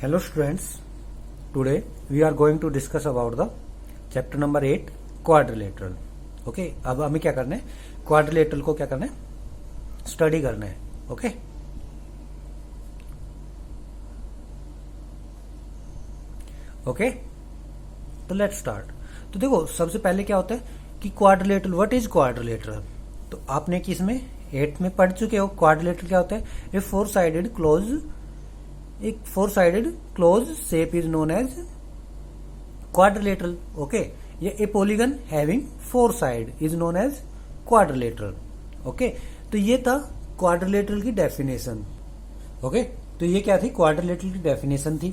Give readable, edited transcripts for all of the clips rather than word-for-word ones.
Hello students, today we are going to discuss about the chapter number 8 quadrilateral. Okay, अब हमें क्या करना है, क्वाड्रिलेटरल को क्या करना है, स्टडी करना है. ओके ओके तो लेट्स स्टार्ट. तो देखो सबसे पहले क्या होता है कि क्वाड्रिलेटरल, व्हाट इज क्वाड्रिलेटरल. तो आपने किसमें 8 में पढ़ चुके हो. क्वाड्रिलेटरल क्या होता है, a four sided close shape is known as quadrilateral. Okay, ये a polygon having four side is known as quadrilateral. Okay, तो ये था क्वाड्रिलेटरल की डेफिनेशन. ओके, तो ये क्या थी, क्वाड्रिलेटरल की डेफिनेशन थी.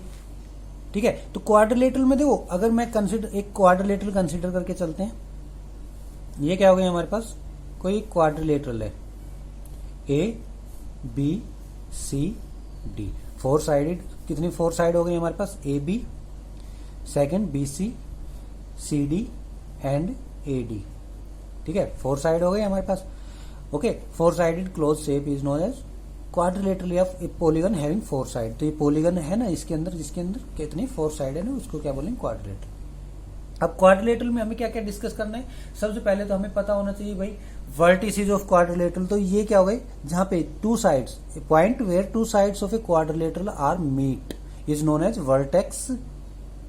ठीक है, तो क्वाड्रिलेटरल में देखो, अगर मैं एक क्वाड्रिलेटरल कंसीडर करके चलते हैं. ये क्या हो गया हमारे पास, कोई क्वाड्रिलेटरल है, A B C d, four sided. कितनी फोर साइड हो गई हमारे पास, a b, second b C d and a D. ठीक है, फोर साइड हो गई हमारे पास. Okay, four sided close shape is known as quadrilateral of a polygon having four side. तो ये पॉलीगन है ना, इसके अंदर जिसके अंदर कितनी फोर साइड है ना, उसको क्या बोलेंगे, क्वाड्रिलेटरल. अब क्वाड्रिलेटरल में हमें क्या क्या डिस्कस करना है. सबसे पहले तो हमें पता होना चाहिए भाई वर्टिसेज ऑफ क्वाड्रिलेटरल. तो ये क्या हो गई, जहां पे two sides, point where two sides of a quadrilateral are meet is known as vertex.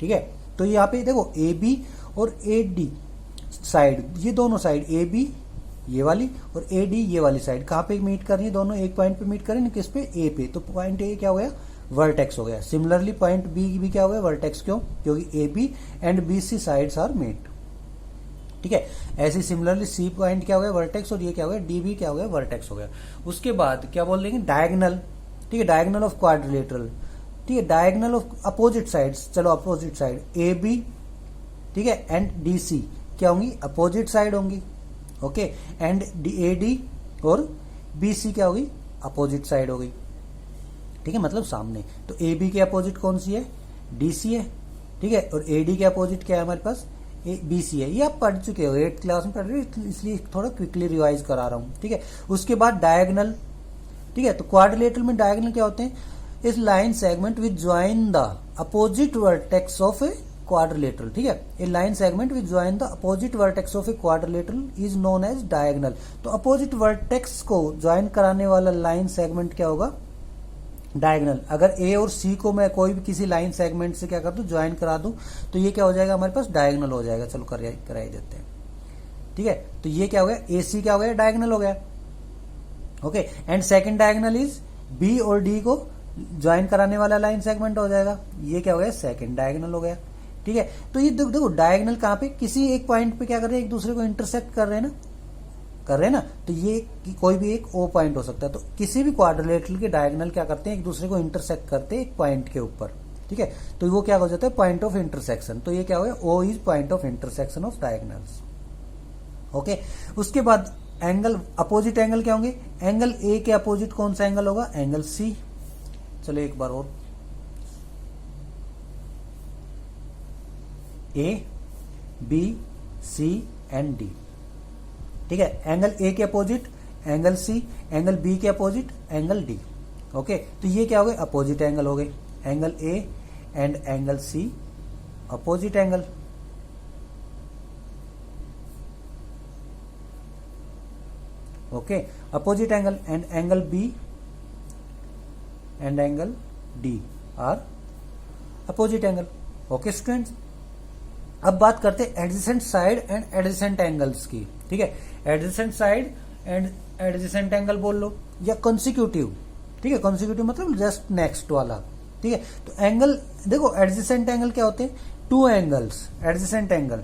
ठीक है, तो यहाँ पे देखो ए बी और ए डी साइड, ये दोनों साइड ए बी ये वाली और ए डी ये वाली साइड कहाँ पे मीट कर रही है, दोनों एक पॉइंट पे मीट कर रही है, किस पे, ए पे. तो पॉइंट ए क्या हो गया, वर्टेक्स हो गया. सिमिलरली पॉइंट बी भी क्या हो गया, वर्टेक्स. क्यों, क्योंकि A B and B C sides are meet. ठीक है, ऐसे सिमिलरली सी पॉइंट क्या हो गया, वर्टेक्स, और ये क्या हो गया, डी भी क्या हो गया, वर्टेक्स हो गया. उसके बाद क्या बोल देंगे, डायगनल. ठीक है, डायगनल ऑफ क्वाड्रिलेटरल. ठीक है, डायगनल ऑफ अपोजिट साइड्स. चलो अपोजिट साइड ए बी, ठीक है, एंड डी सी क्या होंगी, अपोजिट साइड होंगी. ओके, एंड ए डी और बी सी क्या होगी, अपोजिट साइड हो गई. ठीक है, मतलब सामने. तो ए बी के अपोजिट कौन सी है, डी सी है. ठीक है, और ए डी के अपोजिट क्या है हमारे पास, बी सी है. ये आप पढ़ चुके हो, 8th क्लास में पढ़ रहे हो, इसलिए थोड़ा क्विकली रिवाइज करा रहा हूं. ठीक है, उसके बाद डायगनल. ठीक है, तो क्वाड्रिलेटरल में डायगनल क्या होते हैं, इस line segment which join the opposite vertex of a quadrilateral. ठीक है, a line segment which join the opposite vertex of a quadrilateral is known as diagonal. तो अपोजिट वर्टेक्स को ज्वाइन कराने वाला लाइन सेगमेंट क्या होगा, डायगनल. अगर ए और सी को मैं कोई भी किसी लाइन सेगमेंट से क्या कर दूं, ज्वाइन करा दूं, तो ये क्या हो जाएगा हमारे पास, डायगनल हो जाएगा. चलो कराई देते हैं. ठीक है, तो ये क्या हो गया, ए सी क्या हो गया, डायगनल हो गया. Okay, and second diagonal is B और डी को ज्वाइन कराने वाला लाइन सेगमेंट हो जाएगा. ये क्या हो गया, सेकंड डायगनल हो गया. ठीक है, तो ये देखो डायगनल कहां पे, किसी एक पॉइंट पे क्या कर रहे हैं, एक दूसरे को इंटरसेक्ट कर रहे हैं ना. तो ये कोई भी एक ओ पॉइंट हो सकता है. तो किसी भी क्वाड्रिलेटरल के डायगनल क्या करते हैं, एक दूसरे को इंटरसेक्ट करते हैं एक पॉइंट के ऊपर. ठीक है, तो वो क्या हो जाता है, पॉइंट ऑफ इंटरसेक्शन. तो ये क्या हो गया, O is point of intersection of diagonals. Okay, उसके बाद एंगल, अपोजिट एंगल क्या होंगे, एंगल ए के अपोजिट कौन सा एंगल होगा, एंगल सी. चलो एक बार और, A B C and D. ठीक है, एंगल ए के opposite angle C, angle B के अपोजिट एंगल डी. ओके, तो ये क्या हो गए, अपोजिट एंगल हो गए, angle A and angle C opposite angle. Okay, opposite angle, and angle B and angle D are opposite angle. Okay students, अब बात करते हैं adjacent side and adjacent angles की. ठीक है, adjacent side and adjacent angle बोल लो, या consecutive. ठीक है, कंसिक्यूटिव मतलब जस्ट नेक्स्ट वाला. ठीक है, तो एंगल देखो, एडजेसेंट एंगल क्या होते हैं, two angles. Adjacent angle,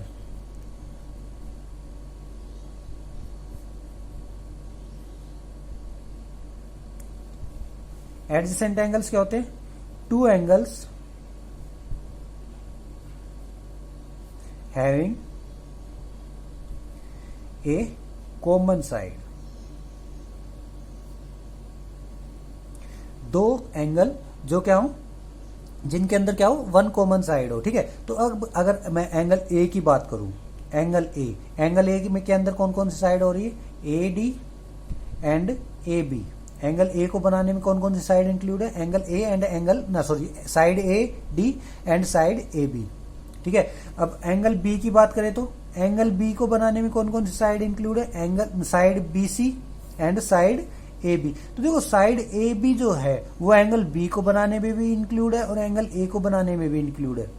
adjacent angles क्या होते हैं, two angles having a common side. दो एंगल जो क्या हो, जिनके अंदर क्या हो, वन कॉमन साइड हो. ठीक है, तो अब अगर मैं एंगल ए की बात करूं, एंगल ए में के अंदर कौन कौन सी साइड हो रही है, A D and A B angle A को बनाने में कौन कौन सी साइड इंक्लूड है, angle A and angle side A D and side A B. ठीक है, अब एंगल बी की बात करें तो एंगल बी को बनाने में कौन कौन सी साइड इंक्लूड है, angle side B C and side A B. तो देखो साइड ए बी जो है वो एंगल बी को बनाने में भी इंक्लूड है और एंगल ए को बनाने में भी इंक्लूड है।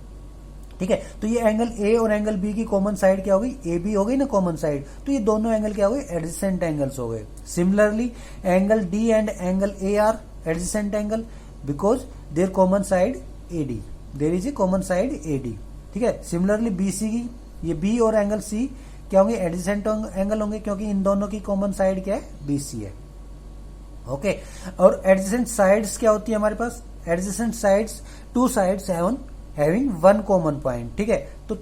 ठीक है, तो ये एंगल ए और एंगल बी की कॉमन साइड क्या हो गई, ए बी हो गई ना कॉमन साइड, तो ये दोनों एंगल क्या हो गए, एडजेसेंट एंगल्स हो गए। Similarly angle D and angle A are adjacent angle because there common side A D, there is a common side A D. ठीक है, सिमिलरली बी सी की, ये बी और एंगल सी क्या होंगे, एडजेसेंट एंगल होंगे क्योंकि इन दोनों की कॉमन साइड क्या है, बी सी है। ओके, और एडजेसेंट साइड्स क्या होती है हमारे पास, adjacent sides two sides having one common point. ठीक है, तो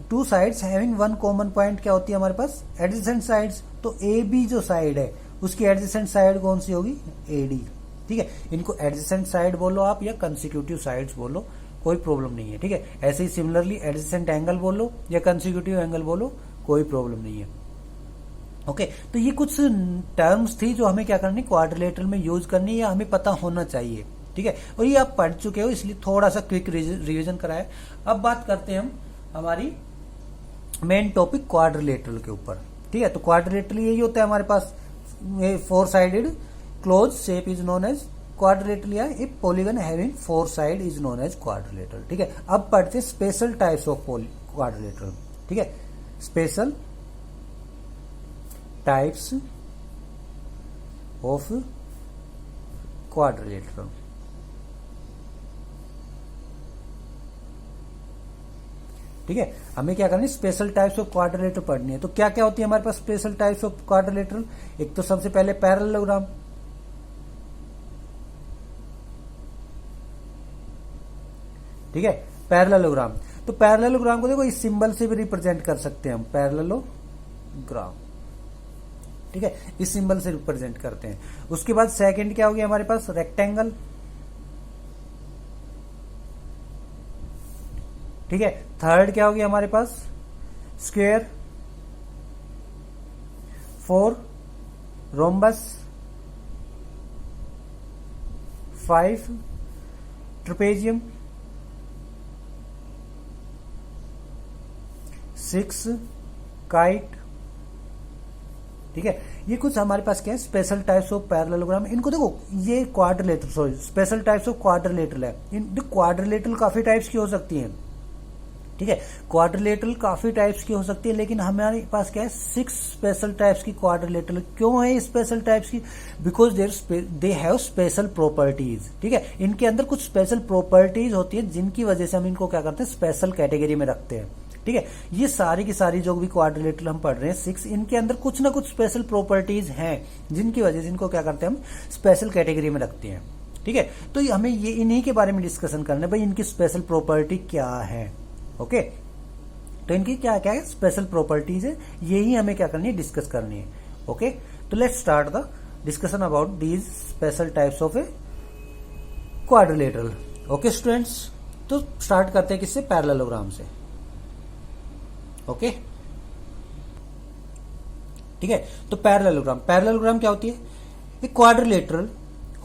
two sides having one common point क्या होती है हमारे पास, एडजेसेंट साइड्स। तो ए बी जो साइड है उसकी एडजेसेंट साइड कौन सी होगी, ए डी। ठीक है, इनको एडजेसेंट साइड बोलो आप या कंसिक्यूटिव साइड्स बोलो, कोई प्रॉब्लम नहीं है। ठीक है, ऐसे ही सिमिलरली एडजेसेंट एंगल बोलो या कंसिक्यूटिव एंगल बोलो, कोई प्रॉब्लम नहीं है। ओके, तो ये कुछ टर्म्स थी जो हमें क्या करनी, क्वाड्रिलेटरल में यूज करनी या हमें पता होना चाहिए। ठीक है, और ये आप पढ़ चुके हो इसलिए थोड़ा सा क्विक रिवीजन कराया। अब बात करते हैं हम हमारी मेन टॉपिक क्वाड्रिलेटरल के ऊपर। ठीक है, तो क्वाड्रिलेटरल यही होता है हमारे पास, four sided close shape is known as quadrilateral या a polygon having four side is known as quadrilateral. ठीक है, अब पढ़ते स्पेशल टाइप्स ऑफ क्वाड्रिलेटरल। ठीक है, स्पेशल टाइप्स ऑफ क्वाड्रिलेटरल। ठीक है, हमें क्या करनी है, स्पेशल टाइप्स ऑफ क्वाड्रिलेटरल पढ़नी है। तो क्या क्या होती है हमारे पास स्पेशल टाइप्स ऑफ क्वाड्रिलेटरल, एक तो सबसे पहले पैरेललोग्राम। ठीक है, पैरेललोग्राम, तो पैरेललोग्राम को देखो इस सिंबल से भी रिप्रेजेंट कर सकते हैं हम, पैरेललोग्राम। ठीक है, इस सिंबल से रिप्रेजेंट करते हैं। उसके बाद सेकंड क्या हो गया हमारे पास, रेक्टेंगल। ठीक है, थर्ड क्या हो गया हमारे पास, square. Four rhombus. 5 trapezium. 6 kite. ठीक है, ये कुछ हमारे पास क्या है, स्पेशल टाइप्स ऑफ पैरेललोग्राम। इनको देखो, ये quadrilateral, sorry special types of quadrilateral है। इन क्वाड्रिलेटरल काफी टाइप्स की हो सकती हैं। ठीक है, क्वाड्रिलेटरल काफी टाइप्स की हो सकती है, लेकिन हमारे पास क्या है, 6 स्पेशल टाइप्स की क्वाड्रिलेटरल। क्यों है स्पेशल टाइप्स की, because they have special properties. ठीक है, इनके अंदर कुछ स्पेशल प्रॉपर्टीज होती है जिनकी वजह से हम इनको क्या करते हैं, स्पेशल कैटेगरी में रखते हैं। ठीक है, ये सारी की सारी जो भी क्वाड्रिलेटरल हम पढ़ रहे हैं 6, इनके अंदर कुछ ना कुछ स्पेशल प्रॉपर्टीज हैं जिनकी वजह से इनको क्या करते हैं, हम स्पेशल कैटेगरी में रखते हैं। ठीक है, तो हमें ये इन्हीं के बारे में डिस्कशन करना है, भाई इनकी स्पेशल प्रॉपर्टी क्या है। ओके, तो इनकी क्या क्या है, स्पेशल प्रॉपर्टीज है, यही हमें क्या करनी है, डिस्कस करनी है। ओके, तो let's start the discussion about these special types of a quadrilateral. Okay students, तो स्टार्ट करते हैं किससे, पैरेललोग्राम से। ओके, ठीक है, तो पैरेललोग्राम क्या होती है, a quadrilateral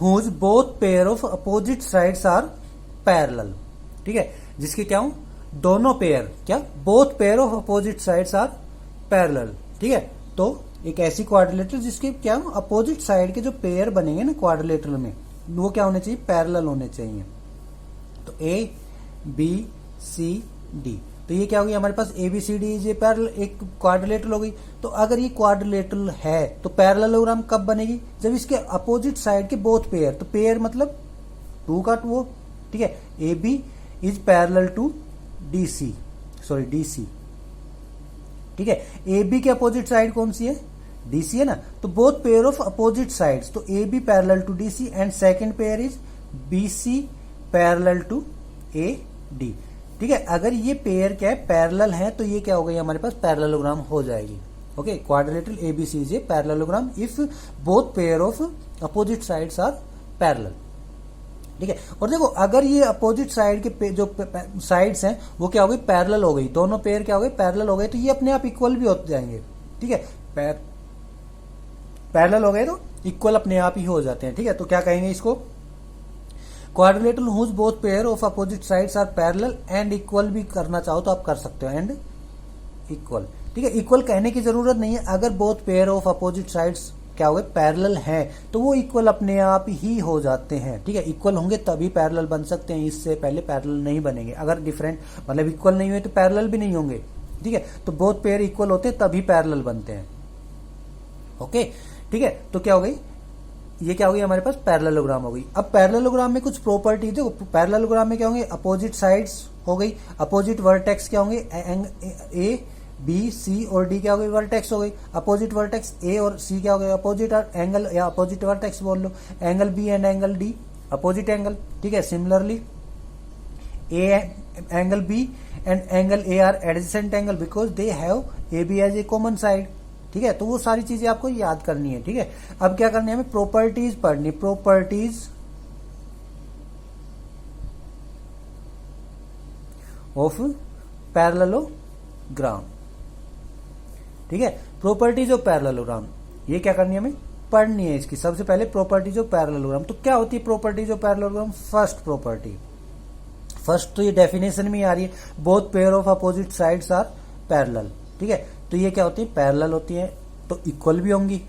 whose both pair of opposite sides are parallel. ठीक है, जिसके क्या हूं, दोनों पेयर क्या, both pair of opposite sides are parallel. ठीक है, तो एक ऐसी क्वाड्रिलेटरल जिसके क्या अपोजिट साइड के जो पेयर बनेंगे ना क्वाड्रिलेटरल में, वो क्या होने चाहिए, पैरेलल होने चाहिए। तो ए बी सी डी, तो ये क्या होगी हमारे पास, ए बी सी डी ये पैरेलल एक क्वाड्रिलेटरल हो गई। तो अगर ये क्वाड्रिलेटरल है तो पैरेललोग्राम कब बनेगी, जब इसके अपोजिट साइड के बोथ पेयर, तो पेयर मतलब 2 का 2। ठीक है, ए b is parallel to D c, sorry d सी। ठीक है, ए बी के अपोजिट साइड कौन सी है, डी सी है ना, तो both pair of opposite sides, तो a b parallel to D c and second pair is b c parallel to a D. ठीक है, अगर ये पेयर क्या है, पैरेलल है, तो ये क्या हो गई हमारे पास, पैरेललोग्राम हो जाएगी। Okay, quadrilateral A B C is a parallelogram if both pair of opposite sides are parallel. ठीक है, और देखो अगर ये अपोजिट साइड के जो साइड्स हैं वो क्या हो गई, पैरेलल हो गई, दोनों पेयर क्या हो गए, पैरेलल हो गए, तो ये अपने आप इक्वल भी हो जाएंगे। ठीक है, पैरेलल हो गए तो इक्वल अपने आप ही हो जाते हैं। ठीक है, तो क्या कहेंगे इसको, quadrilateral whose both pair of opposite sides are parallel and equal भी करना चाहो तो आप कर सकते हो, एंड इक्वल। ठीक है, इक्वल कहने की जरूरत नहीं है, अगर both pair of opposite sides क्या हो गए पैरेलल हैं तो वो इक्वल अपने आप ही हो जाते हैं। ठीक है, इक्वल होंगे तभी पैरेलल बन सकते हैं, इससे पहले पैरेलल नहीं बनेंगे। अगर डिफरेंट मतलब इक्वल नहीं हुए तो पैरेलल भी नहीं होंगे। ठीक है, तो बोथ पेयर इक्वल होते हैं तभी पैरेलल बनते हैं। ओके, ठीक है, तो क्या हो गई, ये क्या हो गई हमारे पास पैरेललोग्राम हो गई। अब पैरेललोग्राम में कुछ प्रॉपर्टी, देखो पैरेललोग्राम में क्या होंगे, अपोजिट साइड्स हो गई, अपोजिट वर्टेक्स क्या होंगे, ए बी सी और डी क्या हो गई, वर्टेक्स हो गई। अपोजिट वर्टेक्स ए और सी क्या हो गए, अपोजिट एंगल या अपोजिट वर्टेक्स बोल लो, angle B and angle D opposite angle. ठीक है, similarly A angle B and angle A are adjacent angle because they have A B as a common side. ठीक है, तो वो सारी चीजें आपको याद करनी है। ठीक है, अब क्या करनी है, हमें प्रॉपर्टीज पढ़नी, प्रॉपर्टीज ऑफ पैरेललोग्राम। ठीक है, प्रॉपर्टीज ऑफ पैरेललोग्राम, ये क्या करनी है हमें पढ़नी है इसकी। सबसे पहले प्रॉपर्टीज ऑफ पैरेललोग्राम, तो क्या होती है properties of parallelogram, first property, first तो ये डेफिनेशन में आ रही है, both pair of opposite sides are parallel. ठीक है, तो ये क्या होती है पैरेलल होती है तो इक्वल भी होंगी।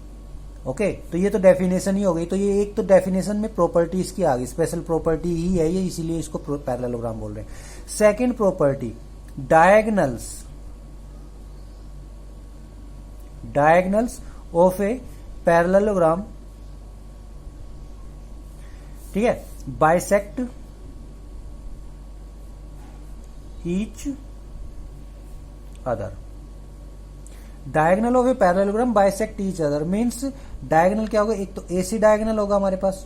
ओके, तो ये तो डेफिनेशन ही हो गई, तो ये एक तो डेफिनेशन में प्रॉपर्टीज की आ गई, स्पेशल प्रॉपर्टी ही है ये, इसीलिए इसको पैरेललोग्राम बोल रहे हैं। Second property diagonals, diagonals of a parallelogram. ठीक है, bisect each other, diagonal of a parallelogram bisect each other means diagonal क्या होगा, एक तो एसी डायगोनल होगा हमारे पास।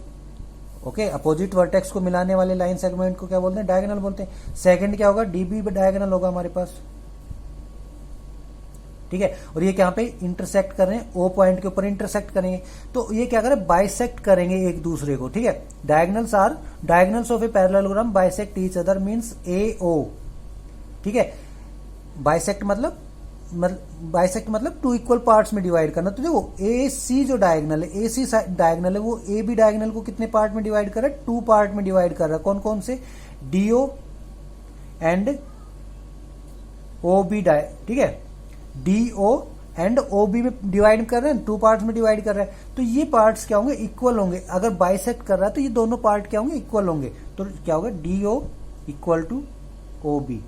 ओके, अपोजिट वर्टेक्स को मिलाने वाले लाइन सेगमेंट को क्या बोलते हैं, डायगोनल बोलते हैं। सेकंड क्या होगा, डीबी डायगोनल होगा हमारे पास। ठीक है, और ये क्या पे इंटरसेक्ट कर रहे हैं, ओ पॉइंट के ऊपर इंटरसेक्ट करेंगे, तो ये क्या करें बाइसेक्ट करेंगे एक दूसरे को। ठीक है, diagonals are diagonals of a parallelogram bisect each other means A O. ठीक है, बाइसेक्ट मतलब बाइसेक्ट मतलब टू इक्वल पार्ट्स में डिवाइड करना। तो देखो ए सी जो डायगोनल है, ए सी डायगोनल है, वो ए बी डायगोनल को कितने पार्ट में डिवाइड कर रहा है, टू पार्ट में डिवाइड कर रहा है। कौन कौन से, डीओ एंड ओ बी ठीक है, डीओ एंड ओ बी में डिवाइड कर रहे हैं, टू पार्ट्स में डिवाइड कर रहे हैं। तो ये पार्ट्स क्या होंगे, इक्वल होंगे। अगर बाइसेक्ट कर रहा है तो ये दोनों पार्ट क्या होंगे, इक्वल होंगे। तो क्या होगा, D O equal to O B.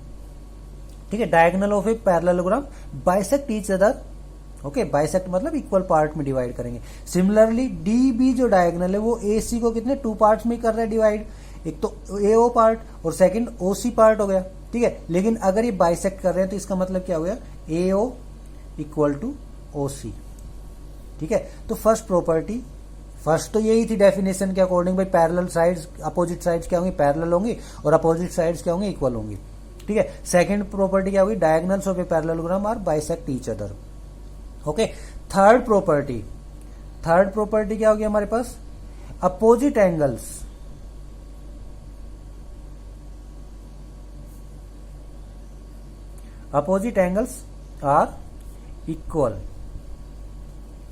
ठीक है, diagonal of a parallelogram bisect each other. Okay, bisect मतलब इक्वल पार्ट में डिवाइड करेंगे। सिमिलरली डी बी जो डायगोनल है वो ए सी को कितने टू पार्ट्स में कर रहा है डिवाइड, एक तो ए ओ पार्ट और सेकंड ओ सी पार्ट हो गया। ठीक है, लेकिन अगर ये बाइसेक्ट कर रहे हैं तो इसका मतलब क्या हो गया, ए ओ इक्वल टू ओ सी। ठीक है, तो फर्स्ट प्रॉपर्टी, फर्स्ट तो यही थी डेफिनेशन के अकॉर्डिंग, भाई पैरेलल साइड्स अपोजिट साइड्स क्या होंगी, पैरेलल होंगी, और अपोजिट साइड्स क्या होंगे, इक्वल होंगी। ठीक है, सेकंड प्रॉपर्टी क्या होगी, diagonals of a parallelogram are bisect each other. Okay, third property, third property क्या होगी हमारे पास, opposite angles, opposite angles are equal.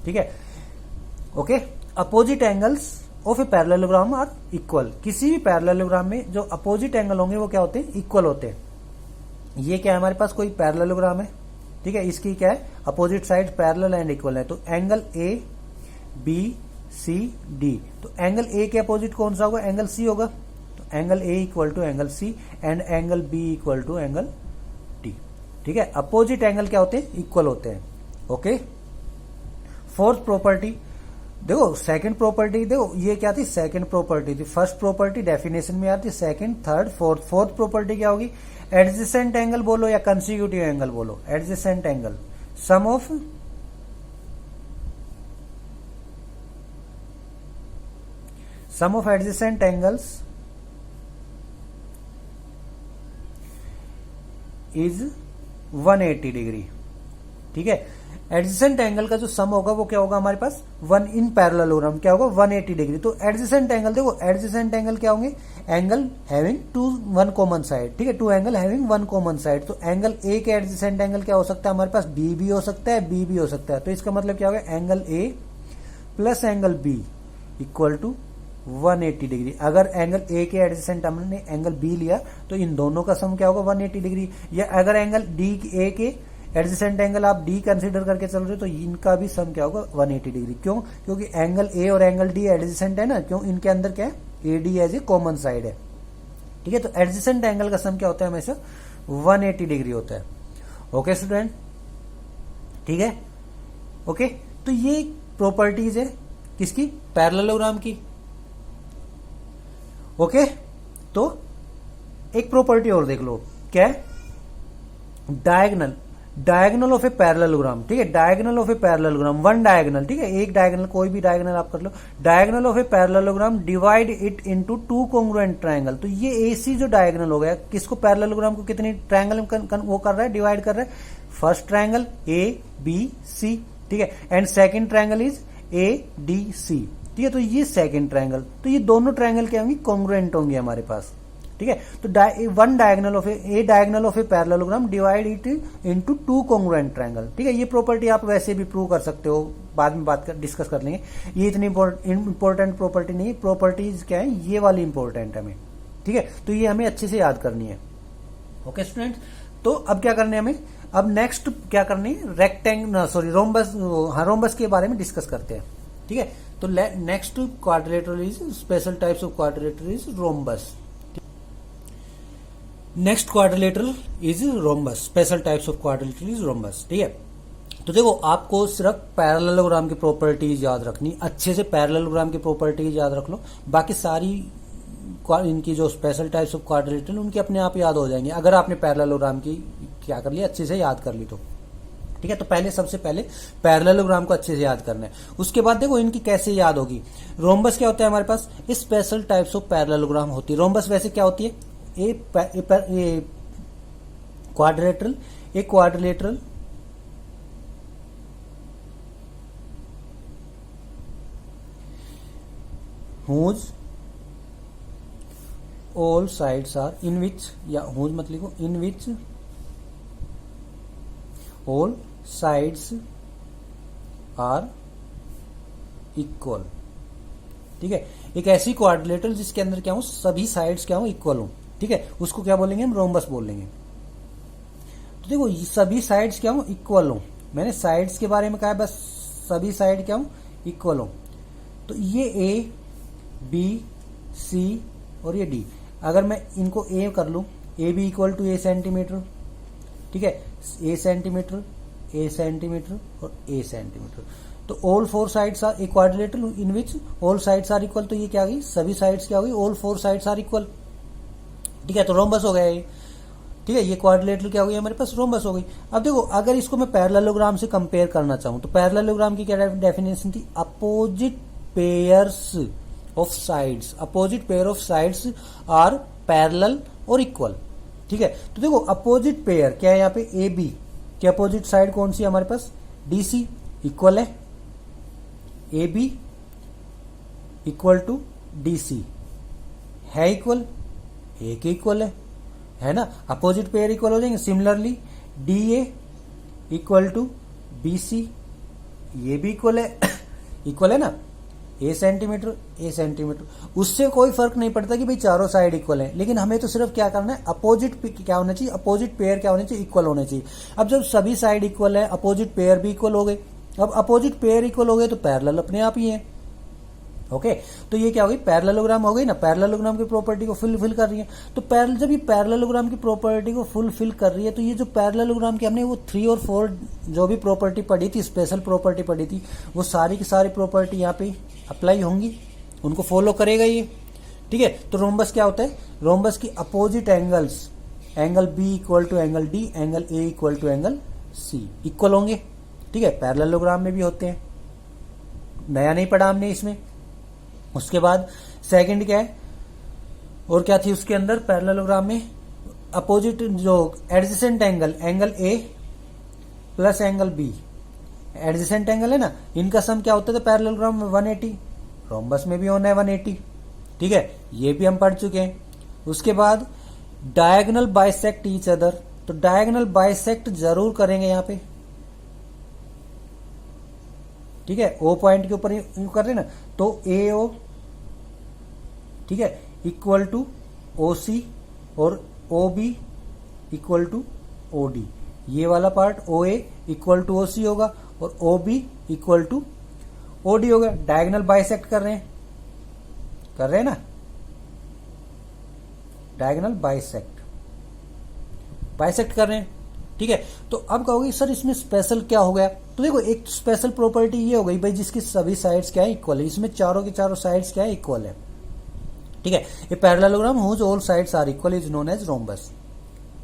ठीक है, okay, opposite angles of a parallelogram are equal. किसी भी पैरेललोग्राम में जो अपोजिट एंगल होंगे वो क्या होते हैं, इक्वल होते हैं। ये क्या है हमारे पास, कोई पैरेललोग्राम है। ठीक है, इसकी क्या है, opposite side parallel and equal है। तो angle A B C D, तो एंगल ए के अपोजिट कौन सा होगा, एंगल सी होगा। तो angle A equal to angle C and angle B equal to angle D. ठीक है, अपोजिट एंगल क्या होते हैं, इक्वल होते हैं। ओके, फोर्थ प्रॉपर्टी देखो, सेकंड प्रॉपर्टी देखो, ये क्या थी, सेकंड प्रॉपर्टी थी। फर्स्ट प्रॉपर्टी डेफिनेशन में आती, second third fourth. Fourth property क्या होगी, एडजेसेंट एंगल बोलो या कंसेक्यूटिव एंगल बोलो, adjacent angle sum of adjacent angles is 180 degree. ठीक है, एडजेसेंट एंगल का जो सम होगा वो क्या होगा हमारे पास, वन इन पैरेललोग्राम क्या होगा, 180 डिग्री। तो एडजेसेंट एंगल देखो, एडजेसेंट एंगल क्या होंगे, angle having two one common side. ठीक है, two angle having one common side. तो एंगल ए के एडजेसेंट एंगल क्या हो सकता है हमारे पास, बी भी हो सकता है, बी भी हो सकता है। तो इसका मतलब क्या होगा, angle A plus angle B equal to 180 degree. अगर एंगल ए के एडजेसेंट हमने एंगल बी लिया तो इन दोनों का सम क्या होगा 180 डिग्री। या अगर एंगल डी ए के एडजेसेंट एंगल आप डी कंसीडर करके चल रहे हो तो इनका भी सम क्या होगा 180 डिग्री। क्यों? क्योंकि एंगल ए और एंगल डी एडजेसेंट है ना, क्यों? इनके अंदर क्या है A D as a common side है। ठीक है, तो एडजेसेंट एंगल का सम क्या होता है हमेशा 180 डिग्री होता है। ओके स्टूडेंट, ठीक है। ओके, तो ये प्रॉपर्टीज है किसकी? पैरेललोग्राम की। ओके, तो एक प्रॉपर्टी और देख लो, क्या है? Diagonal of a parallelogram. ठीक है, diagonal of a parallelogram, one diagonal. ठीक है, एक डायगोनल, कोई भी डायगोनल आप कर लो। Diagonal of a parallelogram divide it into two congruent triangle. तो ये एसी जो डायगोनल हो गया, किसको? पैरेललोग्राम को कितनी ट्रायंगल वो कर रहा है, डिवाइड कर रहा है। First triangle A B C, ठीक है, and second triangle is A D सी। ठीक है, तो ये सेकंड ट्रायंगल, तो ये दोनों ट्रायंगल क्या होंगे? कॉन्ग्रुएंट होंगे हमारे पास। ठीक है, तो one diagonal of A diagonal of a parallelogram divide it into two congruent triangle. ठीक है, ये प्रॉपर्टी आप वैसे भी प्रूव कर सकते हो, बाद में डिस्कस कर लेंगे। ये इतनी इंपॉर्टेंट प्रॉपर्टी नहीं, प्रॉपर्टीज क्या है ये वाली इंपॉर्टेंट है हमें। ठीक है, तो ये हमें अच्छे से याद करनी है। ओके स्टूडेंट्स, तो अब क्या करने हमें? अब नेक्स्ट क्या करनी है? रेक्टेंगल, सॉरी, रोम्बस, हाँ रोम्बस के बारे में डिस्कस करते हैं। ठीक है, तो next quadrilateral is special types of quadrilateral is rhombus. Next quadrilateral is rhombus, special types of quadrilateral is rhombus. ठीक है, तो देखो आपको सिर्फ पैरेललोग्राम की प्रॉपर्टीज याद रखनी, अच्छे से पैरेललोग्राम की प्रॉपर्टीज याद रख लो, बाकी सारी इनकी जो स्पेशल टाइप्स ऑफ क्वाड्रिलेटरल उनकी अपने आप याद हो जाएंगे अगर आपने पैरेललोग्राम की क्या कर लिया, अच्छे से याद कर ली तो। ठीक है, तो पहले सबसे पहले पैरेललोग्राम को अच्छे से याद करना है, उसके बाद देखो इनकी कैसे याद होगी। रोम्बस क्या होता है हमारे पास? स्पेशल टाइप्स ऑफ पैरेललोग्राम होती है। रोम्बस वैसे क्या होती है? क्वाड्रिलेटरल, एक quadrilateral whose all sides are in which, या whose मत लिखो, in which all sides are equal। ठीक है, एक ऐसी क्वाड्रिलेटरल जिसके अंदर क्या हो, सभी साइड्स क्या हो, इक्वल हो। ठीक है, उसको क्या बोलेंगे हम? रोम्बस बोलेंगे। तो देखो सभी साइड्स क्या हो, इक्वल हो। मैंने साइड्स के बारे में कहा है, बस सभी साइड क्या हो, इक्वल हो। तो ये ए बी सी और ये डी, अगर मैं इनको ए कर लूं, A B equal to A centimetre. ठीक है, ए सेंटीमीटर, ए सेंटीमीटर और ए सेंटीमीटर। तो all four sides are a quadrilateral in which all sides are equal. तो ये क्या गई? सभी साइड्स क्या हो गई? All four sides are equal. ठीक है, तो रोम्बस हो गया ये। ठीक है, ये क्वाड्रिलेटरल क्या हो गई हमारे पास? रोम्बस हो गई। अब देखो अगर इसको मैं पैरेललोग्राम से कंपेयर करना चाहूं तो पैरेललोग्राम की क्या डेफिनेशन थी? Opposite pairs of sides, opposite pair of sides are parallel और इक्वल। ठीक है, तो देखो अपोजिट पेयर क्या है यहाँ पे? ए बी की अपोजिट साइड कौन सी है हमारे पास? डी सी इक्वल है, ए B equal to D C है इक्वल, ए के इक्वल है ना? अपोजिट पेयर इक्वल हो जाएंगे। Similarly D A equal to B C, ये भी इक्वल है, इक्वल है ना? ए सेंटीमीटर ए सेंटीमीटर, उससे कोई फर्क नहीं पड़ता कि भाई चारों साइड इक्वल है, लेकिन हमें तो सिर्फ क्या करना है? अपोजिट क्या होना चाहिए? अपोजिट पेयर क्या होना चाहिए? इक्वल होना चाहिए। अब जब सभी साइड इक्वल है, अपोजिट पेयर भी इक्वल हो गए। अब अपोजिट पेयर इक्वल हो गए तो पैरेलल अपने आप ही है। ओके, तो ये क्या हो गई? पैरेललोग्राम हो गई ना, पैरेललोग्राम की प्रॉपर्टी को फुलफिल कर रही है। तो जब ये पैरेललोग्राम की प्रॉपर्टी को फुलफिल कर रही है तो ये जो पैरेललोग्राम की हमने वो 3 और 4 जो भी प्रॉपर्टी पढ़ी थी, स्पेशल प्रॉपर्टी पढ़ी थी, वो सारी की सारी प्रॉपर्टी यहाँ पे अप्लाई होंगी, उनको फॉलो करेगा ये। ठीक है, तो रोम्बस क्या होता है? रोम्बस की opposite angles, angle B equal to angle D, angle A equal to angle C equal होंगे। ठीक है, पैरेललोग्राम में भी होते हैं, नया नहीं पढ़ा हमने इसमें। उसके बाद सेकंड क्या है, और क्या थी उसके अंदर पैरेललोग्राम में? अपोजिट जो adjacent angle, angle A plus angle B, adjacent angle है ना, इनका सम क्या होता था पैरेललोग्राम में? 180। रोम्बस में भी होना है 180। ठीक है, ये भी हम पढ़ चुके हैं। उसके बाद डायगोनल बाइसेक्ट ईच अदर, तो डायगोनल बाइसेक्ट जरूर करेंगे यहाँ पे। ठीक है, ओ पॉइंट के ऊपर यू कर रहे हैं ना, तो ए ओ, ठीक है, इक्वल टू ओ सी और O B equal to O D. ये वाला part O A equal to O C होगा और O B equal to O D होगा। डायगोनल बाइसेक्ट कर रहे हैं ना, डायगोनल बाइसेक्ट कर रहे हैं, ठीक है। तो अब कहोगे सर इसमें स्पेशल क्या हो गया, तो देखो एक स्पेशल प्रॉपर्टी ये हो गई भाई जिसकी सभी साइड्स क्या है, इक्वल है। इसमें चारों के चारों साइड्स क्या है, इक्वल है, ठीक है। ये parallelogram whose all sides are equal is known as rhombus.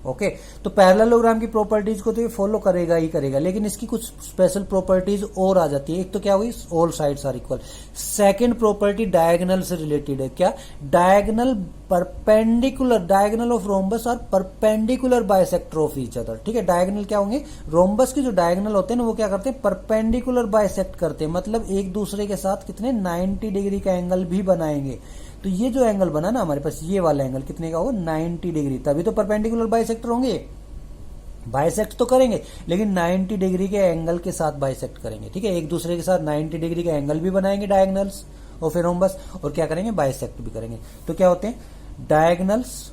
Okay, तो पैरेललोग्राम की प्रॉपर्टीज को तो ये फॉलो करेगा ही करेगा, लेकिन इसकी कुछ स्पेशल प्रॉपर्टीज और आ जाती है। एक तो क्या हुई, all sides are equal. Second property diagonal से रिलेटेड है, क्या, diagonal perpendicular, diagonal of rhombus are perpendicular bisector of each other, ठीक है। डायगोनल क्या होंगे, रोम्बस के जो डायगोनल होते हैं ना वो क्या करते हैं, परपेंडिकुलर बाइसेक्ट करते हैं, मतलब एक दूसरे के साथ कितने 90 डिग्री का एंगल भी बनाएंगे। तो ये जो एंगल बना ना हमारे पास, ये वाला एंगल कितने का होगा, 90 डिग्री, तभी तो परपेंडिकुलर बाइसेक्टर होंगे। बाइसेक्ट तो करेंगे लेकिन 90 डिग्री के एंगल के साथ बाइसेक्ट करेंगे, ठीक है। एक दूसरे के साथ 90 डिग्री का एंगल भी बनाएंगे डायगोनल्स ऑफ ए रोम्बस, और क्या करेंगे, बाइसेक्ट भी करेंगे। तो क्या होते हैं, diagonals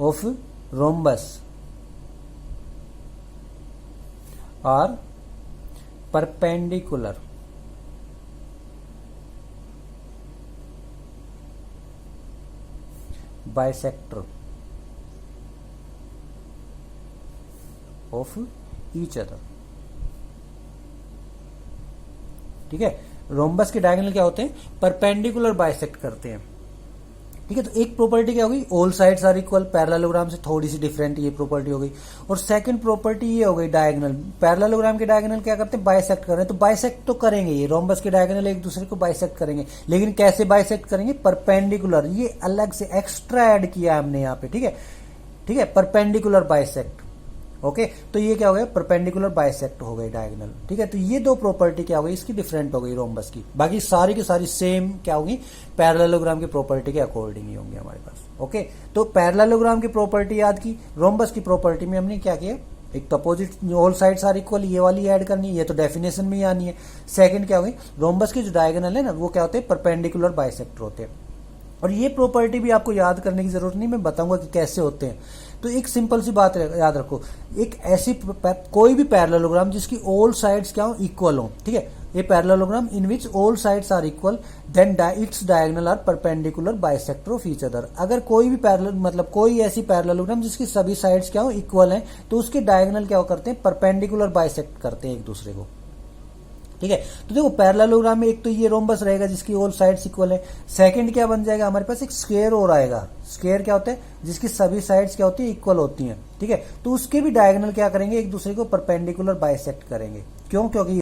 of rhombus are perpendicular bisector of each other, ठीक है। रोम्बस के डायगोनल क्या होते हैं, परपेंडिकुलर बाइसेक्ट करते हैं, ठीक है। तो एक प्रॉपर्टी क्या होगी, all sides are equal, parallelogram से थोड़ी सी डिफरेंट ये प्रॉपर्टी हो गई। और सेकंड प्रॉपर्टी ये हो गई डायगोनल, पैरेललोग्राम के डायगोनल क्या करते हैं, बाइसेक्ट कर रहे हैं, तो बाइसेक्ट तो करेंगे, ये रोम्बस के डायगोनल एक दूसरे को बाइसेक्ट करेंगे, लेकिन कैसे बाइसेक्ट करेंगे, परपेंडिकुलर, ये अलग से एक्स्ट्रा ऐड किया हमने यहाँ पे, ठीक है, ठीक है, परपेंडिकुलर बाइसेक्ट। ओके, तो ये क्या हो गया, परपेंडिकुलर बाइसेक्ट हो गई डायगोनल, ठीक है। तो ये दो प्रॉपर्टी क्या हो गई, इसकी डिफरेंट हो गई रोम्बस की, बाकी सारी की सारी सेम क्या होगी, पैरेललोग्राम की प्रॉपर्टी के अकॉर्डिंग ही होंगे हमारे पास। ओके, तो पैरेललोग्राम की प्रॉपर्टी याद की, रोम्बस की प्रॉपर्टी में हमने क्या किया, एक तो opposite all sides are equal, ये वाली ऐड करनी है, ये तो डेफिनेशन में ही आनी है। सेकंड क्या होगी, रोम्बस के जो डायगोनल है ना वो क्या होते हैं, परपेंडिकुलर बाइसेक्टर होते हैं। और ये प्रॉपर्टी भी आपको याद करने की जरूरत नहीं, मैं बताऊंगा कि कैसे होते हैं। तो एक सिंपल सी बात याद रखो, एक ऐसी कोई भी पैरेललोग्राम जिसकी ऑल साइड्स क्या हो, इक्वल हो, ठीक है, ये parallelogram in which all sides are equal then its diagonal are perpendicular bisector of each other. अगर कोई भी पैरेलल, मतलब कोई ऐसी पैरेललोग्राम जिसकी सभी साइड्स क्या हो, इक्वल हैं, तो उसके डायगोनल क्या करते हैं, परपेंडिकुलर बाइसेक्ट करते हैं एक दूसरे को, ठीक है। तो देखो पैरेललोग्राम में एक तो ये रोम्बस रहेगा जिसकी ऑल साइड्स इक्वल है। सेकंड क्या बन जाएगा हमारे पास, एक स्क्वायर और आएगा। स्क्वायर क्या होता है, जिसकी सभी साइड्स क्या होती है, इक्वल होती हैं, ठीक है। तो उसके भी डायगोनल क्या करेंगे, एक दूसरे को परपेंडिकुलर बाइसेक्ट करेंगे। क्यों, क्योंकि